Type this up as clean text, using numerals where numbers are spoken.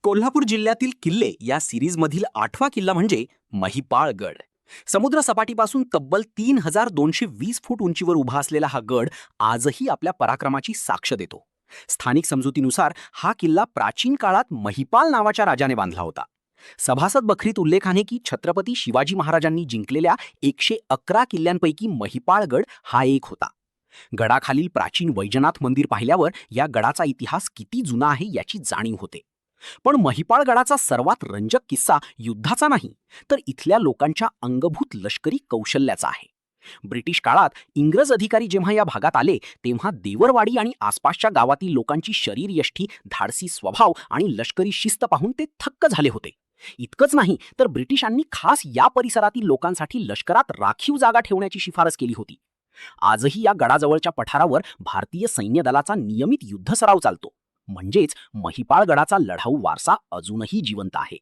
कोल्हापूर जिल्ह्यातील किल्ले या सिरीजमधील 8वा किल्ला म्हणजे महिपाळगड. समुद्र सपाटीपासून तब्बल 3220 फूट उंचीवर उभा असलेला हा गड आजही आपल्या पराक्रमाची साक्ष देतो. स्थानिक समजुतीनुसार हा किल्ला प्राचीन काळात महिपाल नावाच्या राजाने बांधला होता. सभासद बखरीत उल्लेख आहे की छत्रपती शिवाजी महाराजांनी जिंकलेल्या 111 किल्ल्यांपैकी महिपाळगड हा एक होता. गडाखालील प्राचीन वैजनाथ मंदिर पाहिल्यावर या गडाचा इतिहास किती जुना आहे याची जाणीव होते. पण महिपाळगडाचा सर्वात रंजक किस्सा युद्धाचा नाही, तर इथल्या लोकांच्या अंगभूत लष्करी कौशल्याचा आहे. ब्रिटिश काळात इंग्रज अधिकारी जेव्हा या भागात आले तेव्हा देवरवाडी आणि आसपासच्या गावातील लोकांची शरीरयष्टी, धाडसी स्वभाव आणि लष्करी शिस्त पाहून ते थक्क झाले होते. इतकंच नाही तर ब्रिटिशांनी खास या परिसरातील लोकांसाठी लष्करात राखीव जागा ठेवण्याची शिफारस केली होती. आजही या गडाजवळच्या पठारावर भारतीय सैन्य दलाचा नियमित युद्ध सराव चालतो. म्हणजेच महिपाळगडाचा लढाऊ वारसा अजूनही जिवंत आहे.